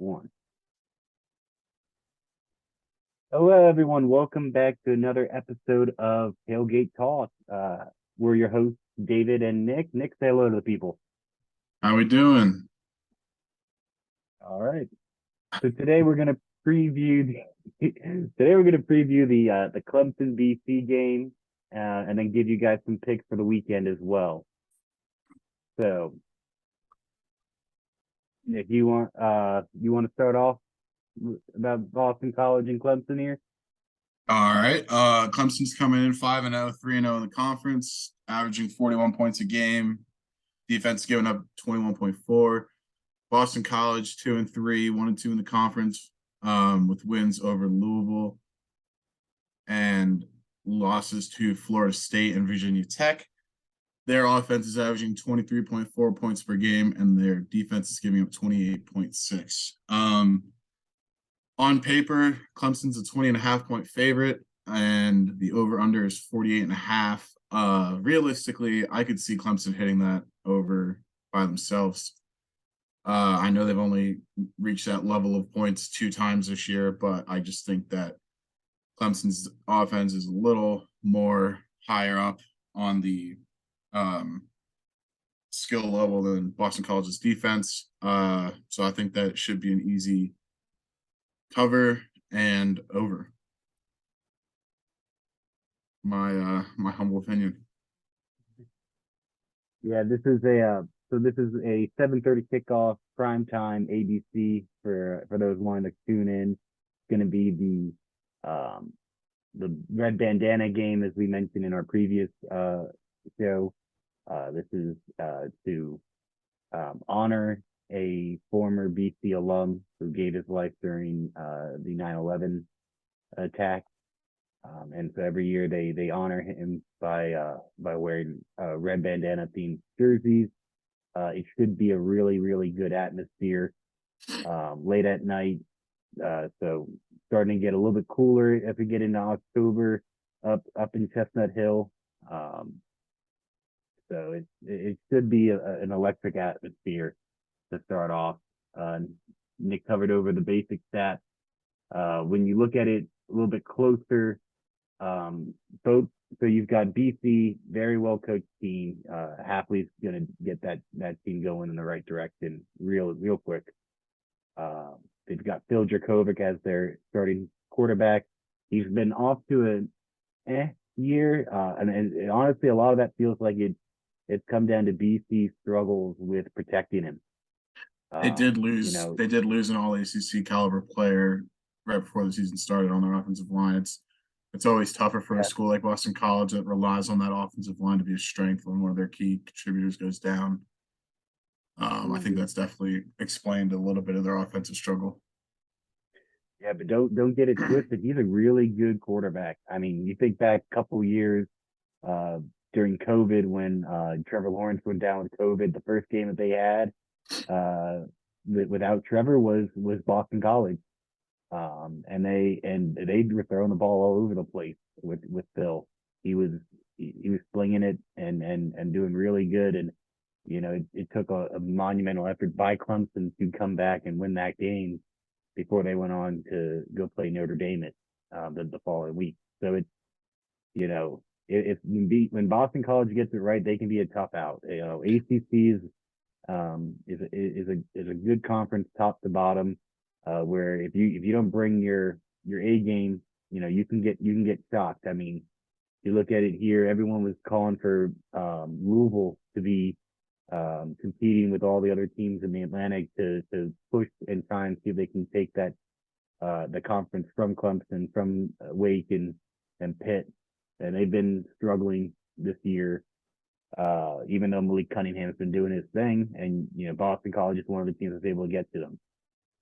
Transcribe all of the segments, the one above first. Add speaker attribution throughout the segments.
Speaker 1: One. Hello, everyone. Welcome back to another episode of Tailgate Talk. We're your hosts, David and Nick. Nick, say hello to the people.
Speaker 2: How we doing?
Speaker 1: All right. So today we're gonna preview the Clemson BC game, and then give you guys some picks for the weekend as well. So, if you want to start off about Boston College and Clemson here.
Speaker 2: All right. Clemson's coming in 5-0, 3-0 in the conference, averaging 41 points a game. Defense giving up 21.4. Boston College 2-3, 1-2 in the conference, with wins over Louisville and losses to Florida State and Virginia Tech. Their offense is averaging 23.4 points per game, and their defense is giving up 28.6. On paper, Clemson's a 20.5-point favorite, and the over-under is 48.5. Realistically, I could see Clemson hitting that over by themselves. I know they've only reached that level of points 2 times this year, but I just think that Clemson's offense is a little more higher up on the skill level than Boston College's defense. So I think that should be an easy cover and over. My humble opinion.
Speaker 1: Yeah, this is a 7:30 kickoff primetime ABC for those wanting to tune in. It's going to be the red bandana game, as we mentioned in our previous show. This is to honor a former BC alum who gave his life during the 9/11 attack. And so every year they honor him by wearing red bandana themed jerseys. It should be a really, really good atmosphere late at night. So starting to get a little bit cooler as we get into October up in Chestnut Hill. So it should be an electric atmosphere to start off. Nick covered over the basic stats. When you look at it a little bit closer, so you've got BC, very well coached team. Hapley's gonna get that team going in the right direction real quick. They've got Phil Dracovic as their starting quarterback. He's been off to an year, and honestly, a lot of that feels like it's come down to BC's struggles with protecting him.
Speaker 2: They did lose. They did lose an All ACC caliber player right before the season started on their offensive line. It's always tougher for a school like Boston College that relies on that offensive line to be a strength when one of their key contributors goes down. I think that's definitely explained a little bit of their offensive struggle.
Speaker 1: Yeah, but don't get it twisted. He's a really good quarterback. I mean, you think back a couple years during COVID when Trevor Lawrence went down with COVID. The first game that they had without Trevor was Boston College, and they were throwing the ball all over the place with Phil. He was slinging it and doing really good. And it took a monumental effort by Clemson to come back and win that game before they went on to go play Notre Dame the following week. So when Boston College gets it right, they can be a tough out. ACC is a good conference top to bottom, where if you don't bring your A game, you can get shocked. I mean, you look at it here, everyone was calling for Louisville to be competing with all the other teams in the Atlantic to push and try and see if they can take that the conference from Clemson, from Wake and Pitt, and they've been struggling this year. Even though Malik Cunningham's been doing his thing, and Boston College is one of the teams that's able to get to them.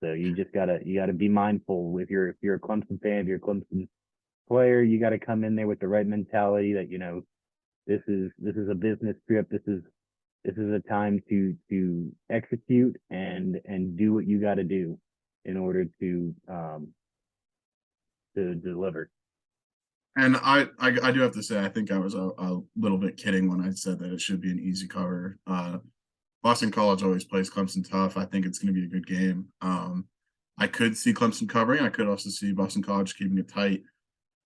Speaker 1: So you gotta be mindful. If you're a Clemson fan, if you're a Clemson player, you got to come in there with the right mentality that this is a business trip. This is a time to execute and do what you got to do in order to deliver.
Speaker 2: And I do have to say, I think I was a little bit kidding when I said that it should be an easy cover. Boston College always plays Clemson tough. I think it's going to be a good game. I could see Clemson covering. I could also see Boston College keeping it tight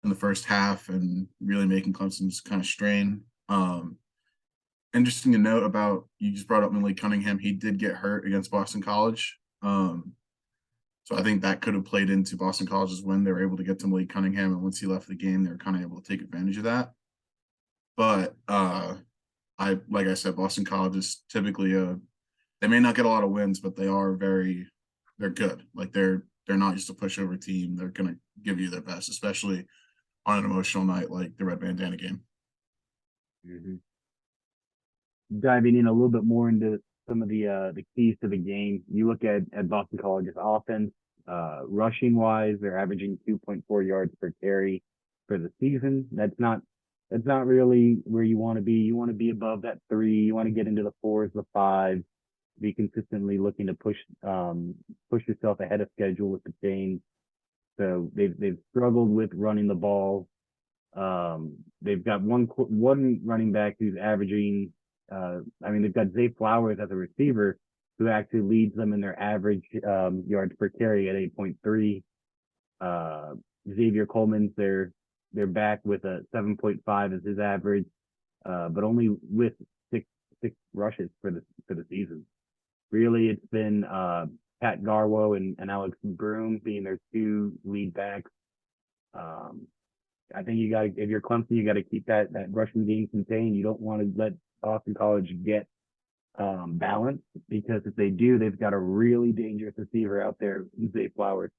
Speaker 2: in the first half and really making Clemson's kind of strain. Interesting to note about you just brought up Malik Cunningham. He did get hurt against Boston College. So I think that could have played into Boston College's win. They were able to get to Malik Cunningham, and once he left the game, they were kind of able to take advantage of that. But like I said, Boston College is typically they may not get a lot of wins, but they're good. Like they're not just a pushover team. They're gonna give you their best, especially on an emotional night like the red bandana game.
Speaker 1: Mm-hmm. Diving in a little bit more into some of the keys to the game, you look at Boston College's offense. Rushing wise, they're averaging 2.4 yards per carry for the season. That's not really where you want to be. You want to be above that 3. You want to get into the 4s, the 5s. Be consistently looking to push yourself ahead of schedule with the chains. So they've struggled with running the ball. They've got one running back who's averaging. They've got Zay Flowers as a receiver who actually leads them in their average yards per carry at 8.3. Xavier Coleman's their back with a 7.5 as his average, but only with six rushes for the season. Really, it's been Pat Garwo and Alex Broom being their 2 lead backs. I think if you're Clemson, you got to keep that rushing game contained. You don't want to let Boston College get balance, because if they do, they've got a really dangerous receiver out there, Zay Flowers.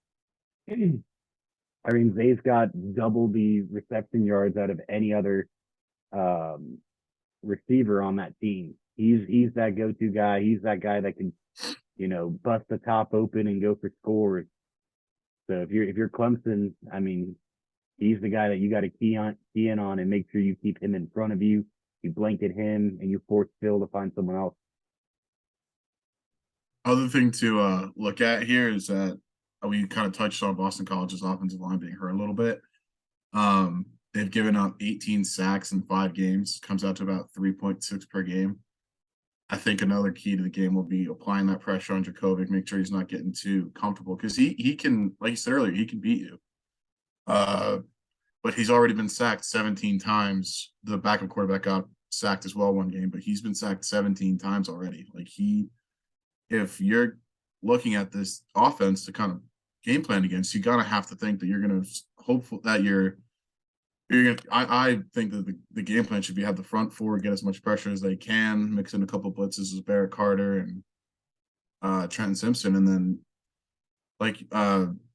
Speaker 1: Zay's got double the reception yards out of any other receiver on that team. He's that go-to guy. He's that guy that can, bust the top open and go for scores. So if you're Clemson, he's the guy that you got to key in on and make sure you keep him in front of you. You blanket him and you force Phil to find someone else.
Speaker 2: Other thing to look at here is that we kind of touched on Boston College's offensive line being hurt a little bit. They've given up 18 sacks in 5 games, comes out to about 3.6 per game. I think another key to the game will be applying that pressure on Jakovic, make sure he's not getting too comfortable, because he can, like you said earlier, he can beat you. But he's already been sacked 17 times. The backup quarterback got sacked as well one game, but he's been sacked 17 times already. If you're looking at this offense to kind of game plan against, you gotta have to think that you're gonna hopeful that you're gonna. I think that the game plan should be have the front 4 get as much pressure as they can, mix in a couple blitzes with Barrett Carter and Trenton Simpson, and then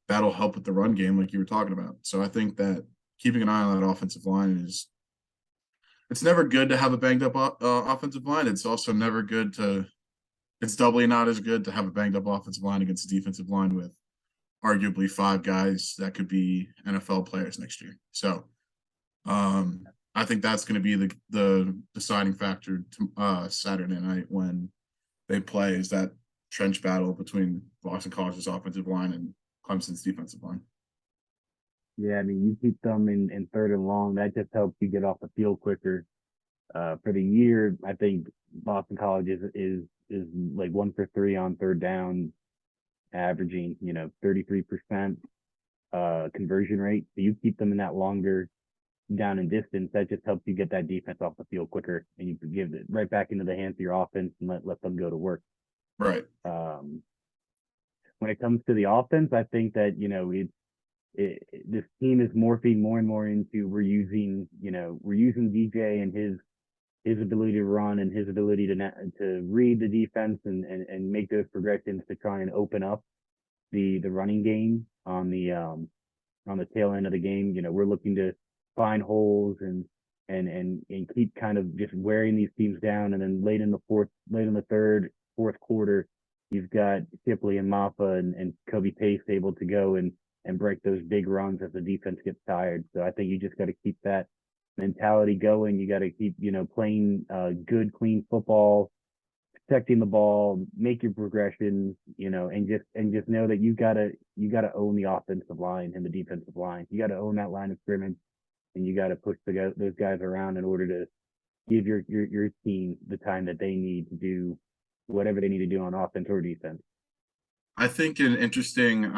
Speaker 2: that'll help with the run game, like you were talking about. So I think that keeping an eye on that offensive line it's never good to have a banged up offensive line. It's also never good it's doubly not as good to have a banged up offensive line against a defensive line with arguably 5 guys that could be NFL players next year. So I think that's going to be the deciding factor to Saturday night when they play, is that trench battle between Boston College's offensive line and Clemson's defensive line.
Speaker 1: Yeah, you keep them in 3rd and long. That just helps you get off the field quicker. For the year, I think Boston College is like 1 for 3 on 3rd down, averaging 33% conversion rate. So you keep them in that longer down and distance. That just helps you get that defense off the field quicker, and you can give it right back into the hands of your offense and let them go to work.
Speaker 2: Right.
Speaker 1: When it comes to the offense, I think that this team is morphing more and more into we're using DJ and his ability to run and his ability to read the defense and make those progressions to try and open up the running game on the tail end of the game. We're looking to find holes and keep kind of just wearing these teams down. And then late in the 3rd, 4th quarter, you've got Shipley and Maffa and Kobe Pace able to go and break those big runs as the defense gets tired. So I think you just got to keep that mentality going. You got to keep, playing good, clean football, protecting the ball, make your progressions, and just know that you gotta own the offensive line and the defensive line. You got to own that line of scrimmage, and you got to push those guys around in order to give your team the time that they need to do whatever they need to do on offense or defense.
Speaker 2: I think an interesting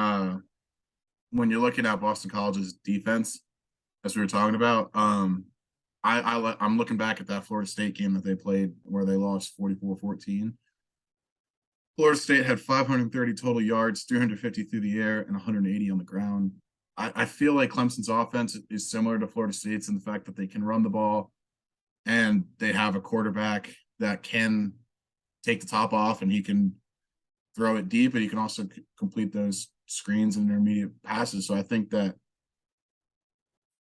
Speaker 2: when you're looking at Boston College's defense, as we were talking about, I'm looking back at that Florida State game that they played where they lost 44-14. Florida State had 530 total yards, 350 through the air, and 180 on the ground. I feel like Clemson's offense is similar to Florida State's in the fact that they can run the ball and they have a quarterback that can take the top off and he can throw it deep, and he can also complete those screens and intermediate passes. So I think that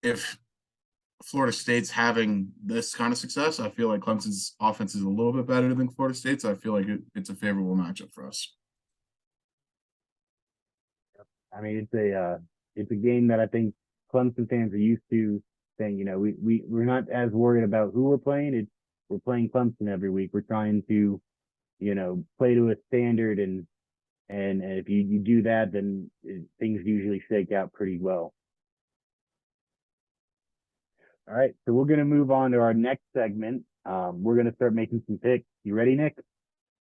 Speaker 2: if Florida State's having this kind of success, I feel like Clemson's offense is a little bit better than Florida State's. I feel like it's a favorable matchup for us.
Speaker 1: I mean, it's a game that I think Clemson fans are used to saying, we're not as worried about who we're playing. We're playing Clemson every week. We're trying to, play to a standard, and if you do that, then things usually shake out pretty well. All right, so we're gonna move on to our next segment. We're gonna start making some picks. You ready, Nick?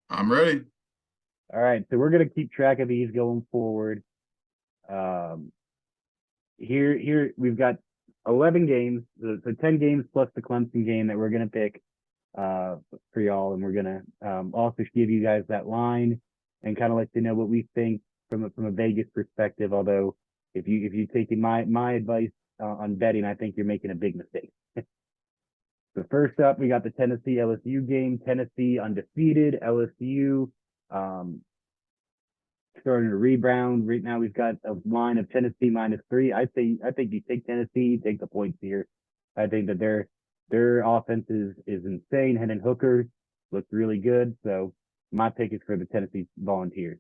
Speaker 2: I'm ready.
Speaker 1: All right, so we're gonna keep track of these going forward. Here we've got 11 games, so 10 games plus the Clemson game that we're gonna pick for y'all, and we're gonna also give you guys that line and kind of let you know what we think from a Vegas perspective. Although if you taking my advice on betting, I think you're making a big mistake. So first up, we got the Tennessee LSU game. Tennessee undefeated. LSU starting to rebound. Right now, we've got a line of Tennessee -3. I think you take Tennessee, take the points here. I think that their offense is insane. Hendon Hooker looks really good. So my pick is for the Tennessee Volunteers.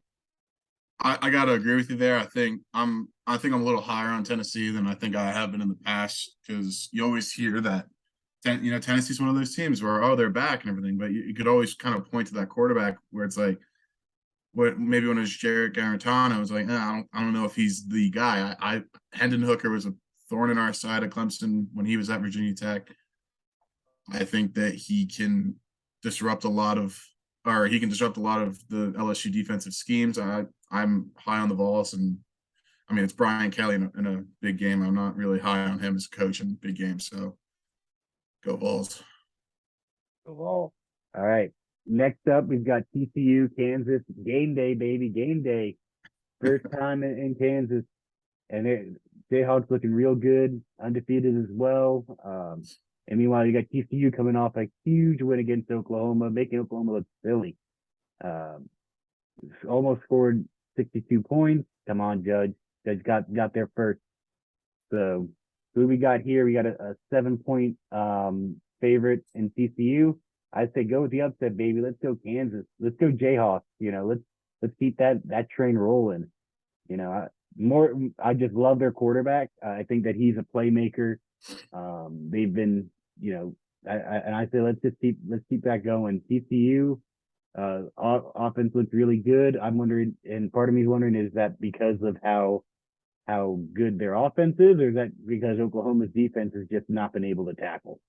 Speaker 2: I gotta agree with you there. I think I'm a little higher on Tennessee than I think I have been in the past, because you always hear that Tennessee's one of those teams where they're back and everything, but you could always kind of point to that quarterback where it's like, what maybe when it was Jarrett Garantano, I was like, I don't know if he's the guy. Hendon Hooker was a thorn in our side at Clemson when he was at Virginia Tech. I think that he can disrupt a lot of the LSU defensive schemes. I'm high on the Vols, and I mean it's Brian Kelly in a big game. I'm not really high on him as a coach in big games. So go Vols.
Speaker 1: Go Vols. All right. Next up, we've got TCU, Kansas. Game day, baby, game day. First time in Kansas, and Jayhawks looking real good, undefeated as well. And meanwhile, you got TCU coming off a huge win against Oklahoma, making Oklahoma look silly. Almost scored 62 points. Come on, Judge. Judge got there first. So who we got here? We got a 7-point favorite in TCU. I say go with the upset, baby. Let's go Kansas. Let's go Jayhawks. Let's keep that train rolling. I just love their quarterback. I think that he's a playmaker. They've been, and I say let's keep that going. TCU offense looks really good. I'm wondering, and part of me is wondering, is that because of how good their offense is, or is that because Oklahoma's defense has just not been able to tackle?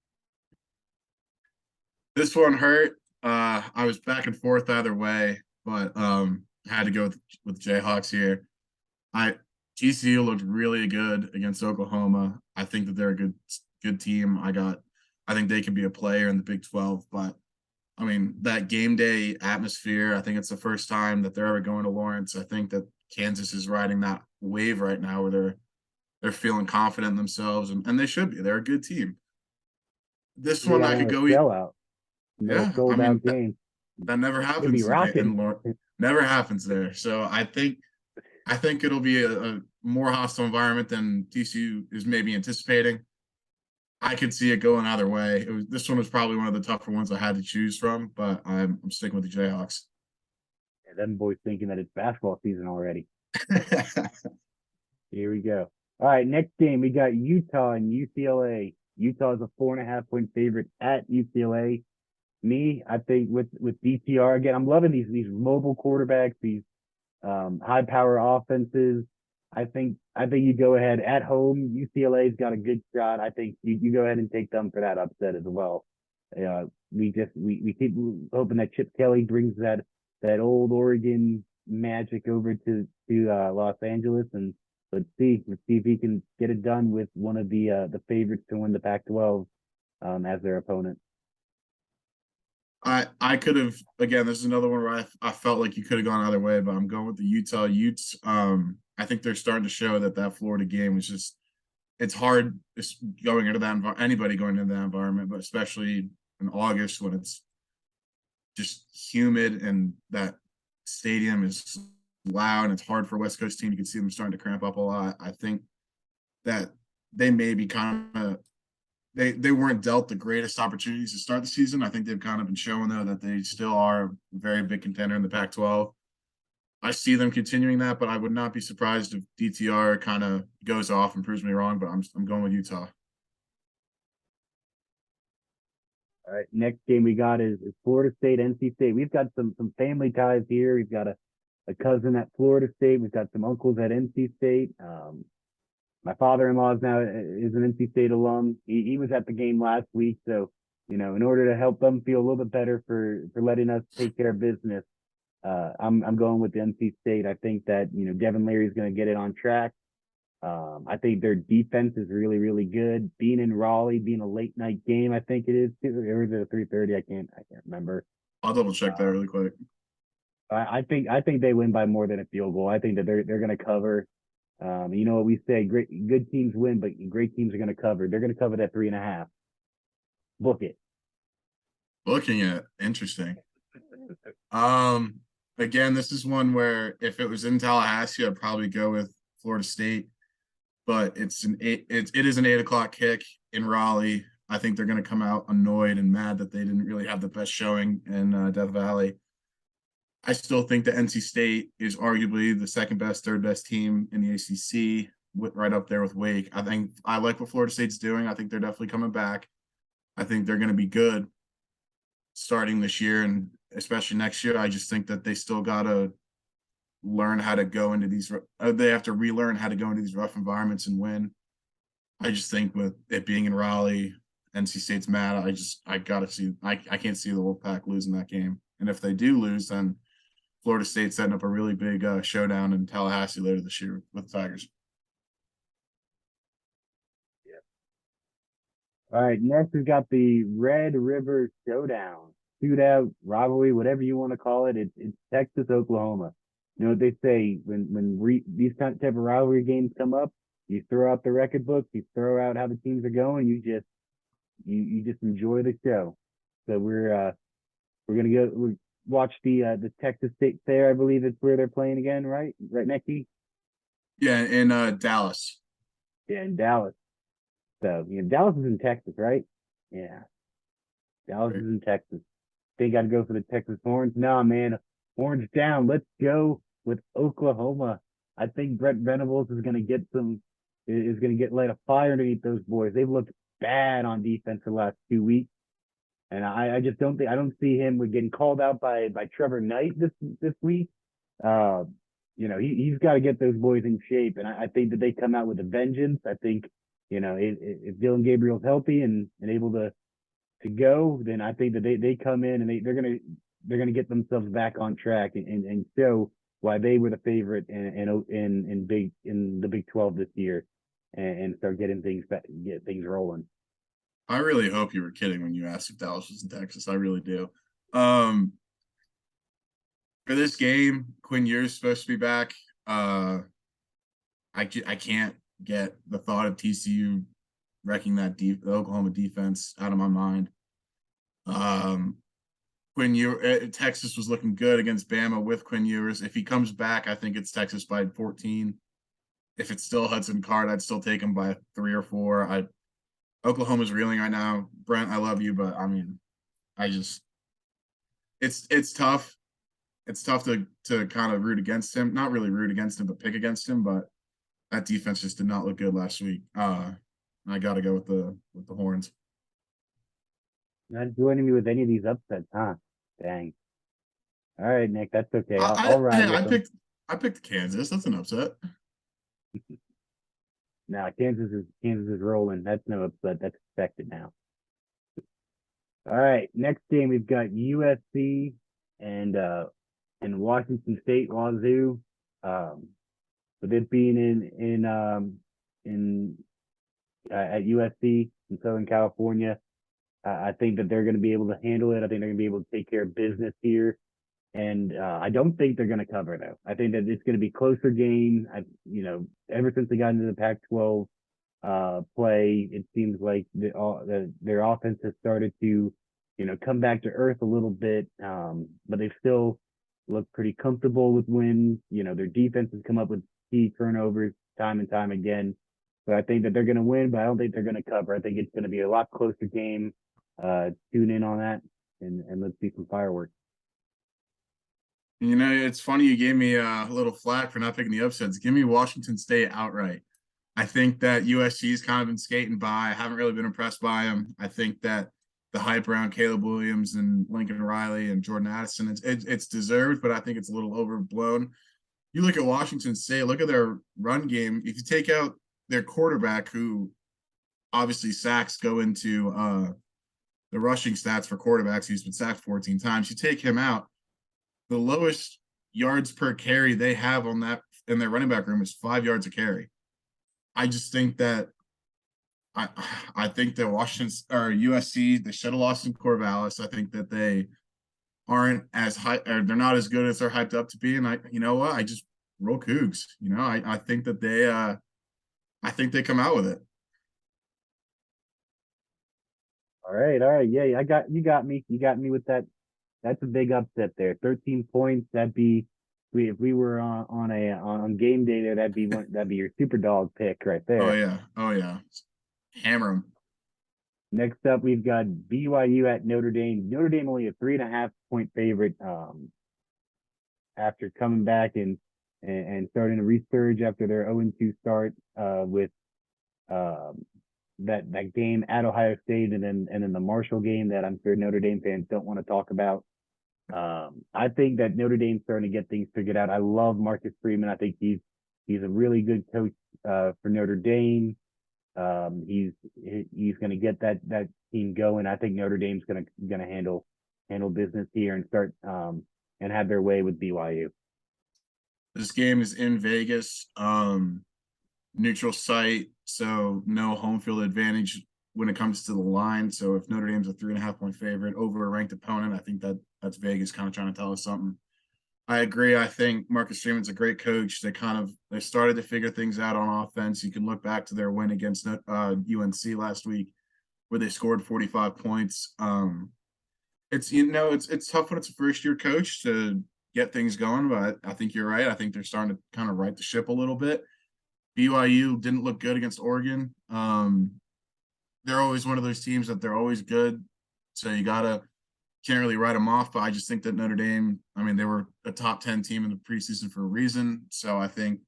Speaker 2: This one hurt. I was back and forth either way, but had to go with Jayhawks here. TCU looked really good against Oklahoma. I think that they're a good team. I think they can be a player in the Big 12, but I mean that game day atmosphere, I think it's the first time that they're ever going to Lawrence. I think that Kansas is riding that wave right now where they're feeling confident in themselves, and they should be. They're a good team. This one I could go
Speaker 1: sellout.
Speaker 2: Yeah,
Speaker 1: sold out game.
Speaker 2: That never
Speaker 1: It'll be
Speaker 2: happens
Speaker 1: rocking.
Speaker 2: never happens there. So I think it'll be a more hostile environment than TCU is maybe anticipating. I could see it going either way. This one was probably one of the tougher ones I had to choose from, but I'm sticking with the Jayhawks.
Speaker 1: Yeah, them boys thinking that it's basketball season already. Here we go. All right, next game we got Utah and UCLA. Utah is a 4.5-point favorite at UCLA. I think with DTR again, I'm loving these mobile quarterbacks, these high power offenses. I think you go ahead at home. UCLA's got a good shot. I think you go ahead and take them for that upset as well. We keep hoping that Chip Kelly brings that old Oregon magic over to Los Angeles, and let's see if he can get it done with one of the favorites to win the Pac-12 as their opponent.
Speaker 2: I could have, again, this is another one where I felt like you could have gone either way, but I'm going with the Utah Utes. I think they're starting to show that Florida game was just, it's hard going into that, anybody going into that environment, but especially in August when it's just humid and that stadium is loud and it's hard for a West Coast team. You can see them starting to cramp up a lot. I think that they may be kind of they weren't dealt the greatest opportunities to start the season. I think they've kind of been showing though that they still are a very big contender in the Pac-12. I see them continuing that, but I would not be surprised if DTR kind of goes off and proves me wrong. But I'm going with Utah.
Speaker 1: All right, next game we got is Florida State, NC State. We've got some family ties here. We've got a cousin at Florida State. We've got some uncles at NC State. My father-in-law is an NC State alum. He was at the game last week, so in order to help them feel a little bit better for letting us take care of business, I'm going with the NC State. I think that Devin Leary is going to get it on track. I think their defense is really, really good. Being in Raleigh, being a late night game, I think it is too. Or is it a 3:30? I can't remember.
Speaker 2: I'll double check that really quick.
Speaker 1: I think they win by more than a field goal. I think that they're going to cover. You know what we say? Good teams win, but great teams are going to cover. They're going to cover that 3.5. Book it.
Speaker 2: Booking it, interesting. Again, this is one where if it was in Tallahassee, I'd probably go with Florida State. But it is an 8 o'clock kick in Raleigh. I think they're going to come out annoyed and mad that they didn't really have the best showing in Death Valley. I still think that NC State is arguably the second best, third best team in the ACC, right up there with Wake. I think I like what Florida State's doing. I think they're definitely coming back. I think they're going to be good starting this year and especially next year. I just think that they still got to learn how to go into these. They have to relearn how to go into these rough environments and win. I just think with it being in Raleigh, NC State's mad. I gotta see. I can't see the Wolfpack losing that game. And if they do lose, then Florida State's setting up a really big showdown in Tallahassee later this year with the Tigers.
Speaker 1: All right, next we've got the Red River Showdown, shootout, rivalry, whatever you want to call it. It's Texas, Oklahoma. You know what they say when these type of rivalry games come up, you throw out the record book, you throw out how the teams are going, you just enjoy the show. So we're gonna go watch the Texas State Fair. I believe it's where they're playing again, right? Right, Nicky?
Speaker 2: Yeah, in Dallas.
Speaker 1: Yeah, in Dallas. So Dallas is in Texas, right? Yeah, Dallas is in Texas. They got to go for the Texas Horns. Nah, man, Horns down. Let's go with Oklahoma. I think Brett Venables is going to get light a fire underneath those boys. They've looked bad on defense the last 2 weeks, and I just don't see him with getting called out by Trevor Knight this week. He's got to get those boys in shape, and I think that they come out with a vengeance. I think if Dylan Gabriel's healthy and able to go, then I think that they come in and they're gonna get themselves back on track and show why they were the favorite in the Big 12 this year and start getting get things rolling.
Speaker 2: I really hope you were kidding when you asked if Dallas was in Texas. I really do. For this game, Quinn Ewers supposed to be back. I can't get the thought of TCU wrecking that the Oklahoma defense out of my mind. Texas was looking good against Bama with Quinn Ewers. If he comes back, I think it's Texas by 14. If it's still Hudson Card, I'd still take him by 3 or 4. Oklahoma's reeling right now. Brent, I love you, but I mean, it's tough. It's tough to kind of root against him. Not really root against him, but pick against him. But that defense just did not look good last week. I got to go with the Horns.
Speaker 1: Not joining me with any of these upsets, huh? Dang. All right, Nick, that's okay. I'll ride with them.
Speaker 2: I picked Kansas. That's an upset.
Speaker 1: Now Kansas is rolling. That's no upset. That's expected now. All right, next game we've got USC and and Washington State, Wazoo. With it being in at USC in Southern California, I think that they're going to be able to handle it. I think they're going to be able to take care of business here. And I don't think they're going to cover though. I think that it's going to be closer game. Ever since they got into the Pac-12 play, it seems like their offense has started to, come back to earth a little bit. But they still look pretty comfortable with wins. Their defense has come up with key turnovers time and time again. So I think that they're going to win, but I don't think they're going to cover. I think it's going to be a lot closer game. Tune in on that, and let's see some fireworks.
Speaker 2: It's funny you gave me a little flack for not picking the upsets. Give me Washington State outright. I think that USC's kind of been skating by. I haven't really been impressed by them. I think that the hype around Caleb Williams and Lincoln Riley and Jordan Addison, it's deserved, but I think it's a little overblown. You look at Washington State, look at their run game. If you take out their quarterback, who obviously sacks go into the rushing stats for quarterbacks, he's been sacked 14 times. You take him out, the lowest yards per carry they have on that in their running back room is 5 yards a carry. I just think that I think that Washington or USC, they should have lost in Corvallis. I think that they aren't as high, or they're not as good as they're hyped up to be. And I just roll Cougs. I think that I think they come out with it.
Speaker 1: All right. Yeah, you got me. You got me with that. That's a big upset there. 13 points. That'd be if we were on game day there. That'd be your super dog pick right there.
Speaker 2: Oh yeah. Hammer them.
Speaker 1: Next up, we've got BYU at Notre Dame. Notre Dame only a 3.5-point favorite. After coming back and starting to resurge after their 0-2 start with that game at Ohio State and then the Marshall game that I'm sure Notre Dame fans don't want to talk about. I think that Notre Dame's starting to get things figured out. I love Marcus Freeman. I think he's a really good coach for Notre Dame. He's going to get that team going. I think Notre Dame's going to handle business here and start and have their way with BYU.
Speaker 2: This game is in Vegas, neutral site, so no home field advantage when it comes to the line. So if Notre Dame's a 3.5-point favorite over a ranked opponent, I think that's Vegas kind of trying to tell us something. I agree. I think Marcus Freeman's a great coach. They started to figure things out on offense. You can look back to their win against UNC last week, where they scored 45 points. It's tough when it's a first-year coach to get things going, but I think you're right. I think they're starting to kind of right the ship a little bit. BYU didn't look good against Oregon. They're always one of those teams that they're always good, so can't really write them off. But I just think that Notre Dame, they were a top 10 team in the preseason for a reason. So I think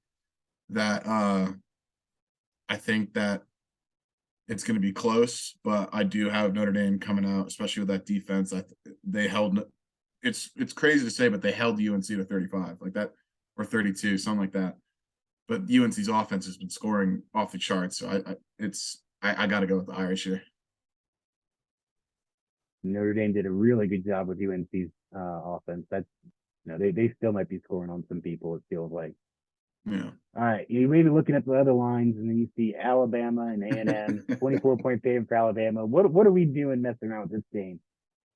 Speaker 2: that it's going to be close, but I do have Notre Dame coming out, especially with that defense. They held. It's crazy to say, but they held UNC to 35 like that, or 32, something like that. But UNC's offense has been scoring off the charts, so I got to go with the Irish here.
Speaker 1: Notre Dame did a really good job with UNC's offense. That's they still might be scoring on some people. It feels like.
Speaker 2: Yeah.
Speaker 1: All right, you may be looking at the other lines, and then you see Alabama and A&M, 24-point favorite for Alabama. What are we doing messing around with this game?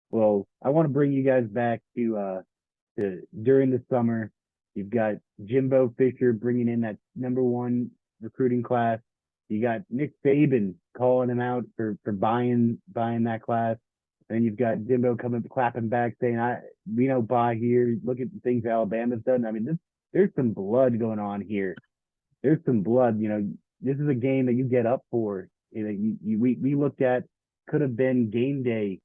Speaker 1: Well, I want to bring you guys back to during the summer. You've got Jimbo Fisher bringing in that #1 recruiting class. You got Nick Saban calling him out for buying that class. And you've got Jimbo clapping back saying, we don't buy here. Look at the things Alabama's done. There's some blood going on here. There's some blood. This is a game that you get up for. We looked at could have been game day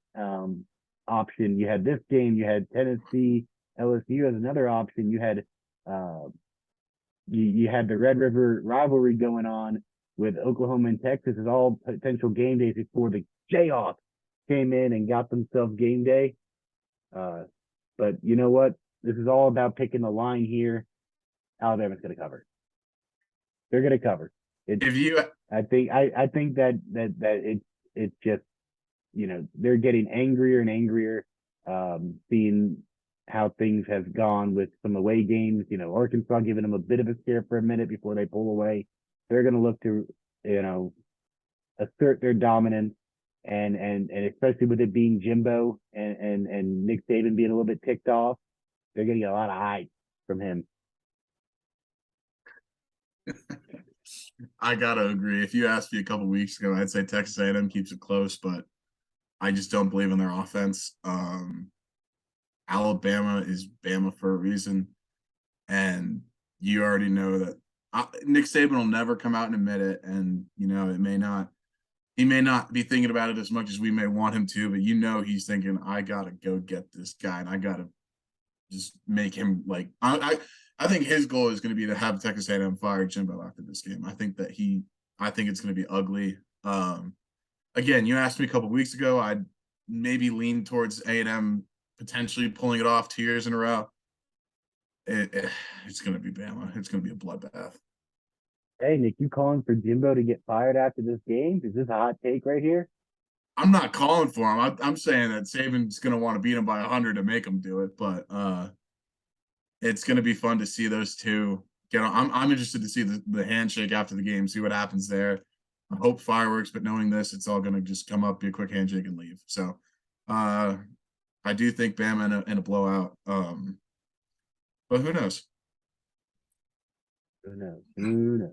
Speaker 1: option. You had this game. You had Tennessee, LSU as another option. You had you had the Red River rivalry going on with Oklahoma and Texas as all potential game days before the Jayhawks came in and got themselves game day. But you know what? This is all about picking the line here. Alabama's going to cover. They're going to cover. I think that it's just they're getting angrier and angrier, seeing how things have gone with some away games. Arkansas giving them a bit of a scare for a minute before they pull away. They're going to look to, assert their dominance, and especially with it being Jimbo and Nick Saban being a little bit ticked off, they're going to get a lot of hype from him.
Speaker 2: I gotta agree. If you asked me a couple weeks ago, I'd say Texas A&M keeps it close, but I just don't believe in their offense. Alabama is Bama for a reason, and you already know that Nick Saban will never come out and admit it, and it may not. He may not be thinking about it as much as we may want him to, but he's thinking, I gotta go get this guy, and I gotta just make him like I think his goal is going to be to have Texas A&M fire Jimbo after this game. I think it's going to be ugly. Again, you asked me a couple weeks ago. I'd maybe lean towards A&M potentially pulling it off 2 years in a row. It's going to be Bama. It's going to be a bloodbath.
Speaker 1: Hey, Nick, you calling for Jimbo to get fired after this game? Is this a hot take right here?
Speaker 2: I'm not calling for him. I'm saying that Saban's going to want to beat him by 100 to make him do it, but it's going to be fun to see those two get on. I'm interested to see the handshake after the game, see what happens there. I hope fireworks, but knowing this, it's all going to just come up, be a quick handshake, and leave. So I do think Bama in a blowout. But who knows?
Speaker 1: Who knows? Who knows?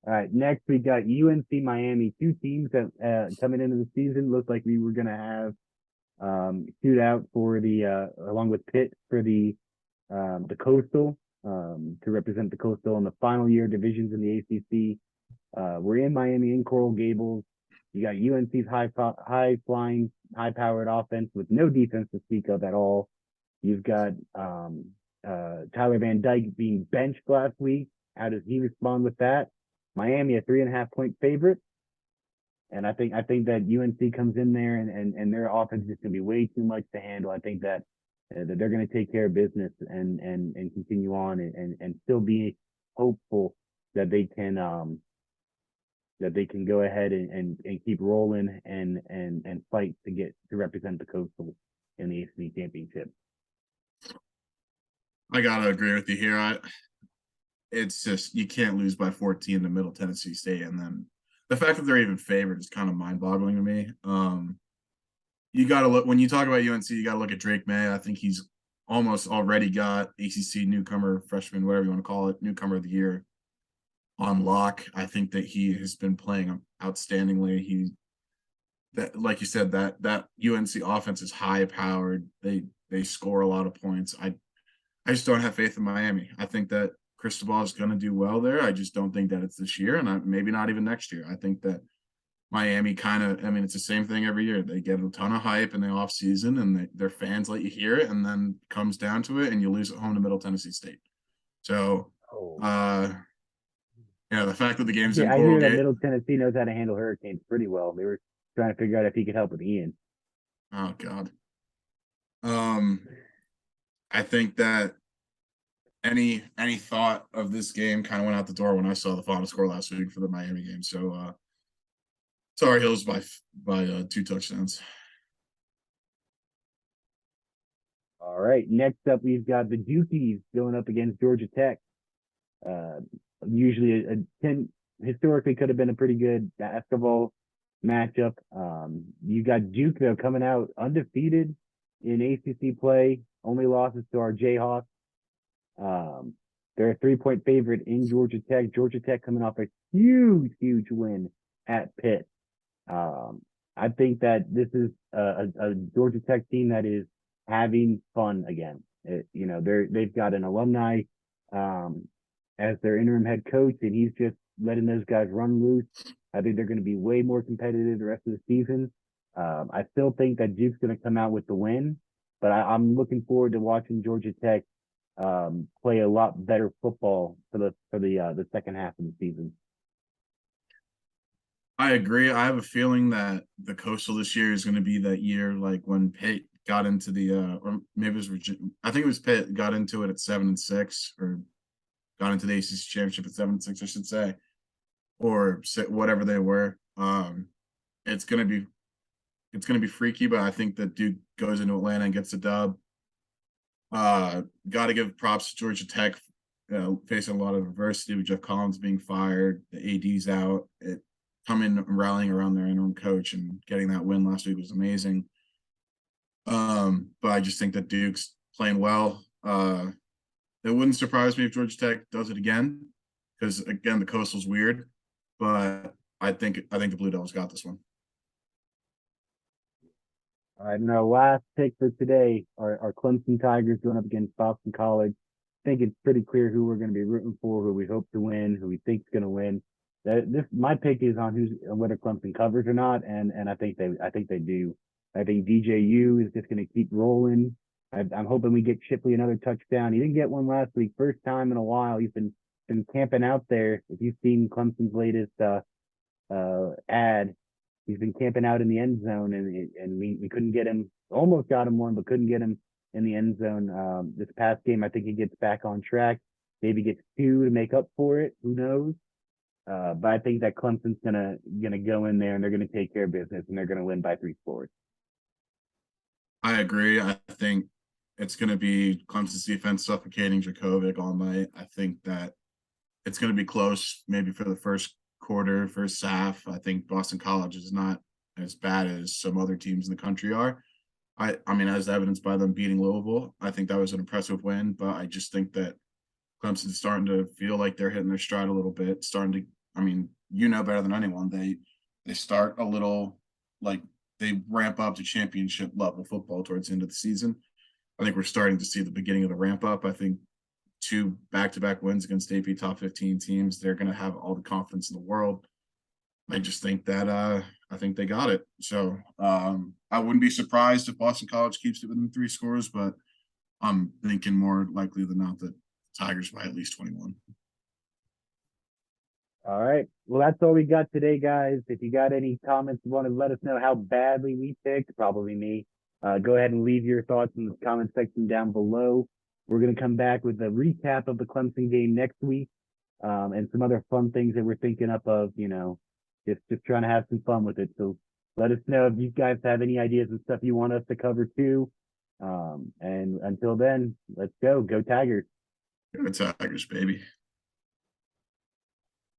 Speaker 1: All right, next we got UNC Miami, two teams that coming into the season looked like we were going to have shootout for the along with Pitt for the Coastal to represent the Coastal in the final year divisions in the ACC. We're in Miami in Coral Gables. You got UNC's high flying, high powered offense with no defense to speak of at all. You've got Tyler Van Dyke being benched last week. How does he respond with that? Miami a 3.5-point favorite. And I think that UNC comes in there and their offense is going to be way too much to handle. I think that they're going to take care of business and continue on and still be hopeful that they can go ahead and keep rolling and fight to represent the Coastal in the ACC championship.
Speaker 2: I gotta agree with you here. It's just you can't lose by 14 to Middle Tennessee State, and then the fact that they're even favored is kind of mind-boggling to me. You got to look when you talk about UNC. You got to look at Drake May. I think he's almost already got ACC newcomer, freshman, whatever you want to call it, newcomer of the year on lock. I think that he has been playing outstandingly. Like you said, that UNC offense is high powered. They score a lot of points. I just don't have faith in Miami. I think that Cristobal is going to do well there. I just don't think that it's this year, and maybe not even next year. I think that Miami it's the same thing every year. They get a ton of hype in the offseason, and their fans let you hear it, and then comes down to it, and you lose at home to Middle Tennessee State. So, the fact that the game's in Coral
Speaker 1: I hear that
Speaker 2: Gate.
Speaker 1: Middle Tennessee knows how to handle hurricanes pretty well. They were trying to figure out if he could help with Ian.
Speaker 2: Oh, God. I think that any thought of this game kind of went out the door when I saw the final score last week for the Miami game. So Tar Heels by 2 touchdowns.
Speaker 1: All right. Next up, we've got the Dukies going up against Georgia Tech. Usually historically could have been a pretty good basketball matchup. You got Duke though coming out undefeated in ACC play. Only losses to our Jayhawks. They're a 3-point favorite in Georgia Tech. Georgia Tech coming off a huge win at Pitt. I think that this is a Georgia Tech team that is having fun again. They've got an alumni as their interim head coach, and he's just letting those guys run loose. I think they're going to be way more competitive the rest of the season. I still think that Duke's going to come out with the win, but I'm looking forward to watching Georgia Tech play a lot better football for the second half of the season.
Speaker 2: I agree. I have a feeling that the Coastal this year is going to be that year like when Pitt got into the or maybe it was Virginia. I think it was Pitt got into it at 7-6 or got into the ACC championship at 7-6, I should say, or whatever they were. It's gonna be freaky, but I think that Duke goes into Atlanta and gets a dub. Got to give props to Georgia Tech, facing a lot of adversity with Jeff Collins being fired, the AD's out, coming and rallying around their interim coach and getting that win last week was amazing. But I just think that Duke's playing well. It wouldn't surprise me if Georgia Tech does it again, because again the Coastal's weird, but I think the Blue Devils got this one.
Speaker 1: All right, and our last pick for today are Clemson Tigers going up against Boston College. I think it's pretty clear who we're going to be rooting for, who we hope to win, who we think is going to win. My pick is on whether Clemson covers or not, and I think they do. I think DJU is just going to keep rolling. I'm hoping we get Shipley another touchdown. He didn't get one last week, first time in a while. He's been camping out there. If you've seen Clemson's latest ad, he's been camping out in the end zone, and we couldn't get him. Almost got him one, but couldn't get him in the end zone. This past game, I think he gets back on track. Maybe gets two to make up for it. Who knows? But I think that Clemson's gonna go in there and they're gonna take care of business and they're gonna win by 3 scores.
Speaker 2: I agree. I think it's going to be Clemson's defense suffocating Dracovic all night. I think that it's going to be close, maybe for the first quarter, first half. I think Boston College is not as bad as some other teams in the country are. I mean, as evidenced by them beating Louisville, I think that was an impressive win. But I just think that Clemson's starting to feel like they're hitting their stride a little bit. Starting to, I mean, you know better than anyone. They start a little like they ramp up to championship level football towards the end of the season. I think we're starting to see the beginning of the ramp up. I think 2 back-to-back wins against AP top 15 teams, they're going to have all the confidence in the world. I just think that I think they got it. So I wouldn't be surprised if Boston College keeps it within 3 scores, but I'm thinking more likely than not that Tigers by at least 21.
Speaker 1: All right. Well, that's all we got today, guys. If you got any comments, you want to let us know how badly we picked, probably me. Go ahead and leave your thoughts in the comment section down below. We're going to come back with a recap of the Clemson game next week, and some other fun things that we're thinking up of, just trying to have some fun with it. So let us know if you guys have any ideas and stuff you want us to cover too. And until then, let's go Tigers.
Speaker 2: Go Tigers, baby.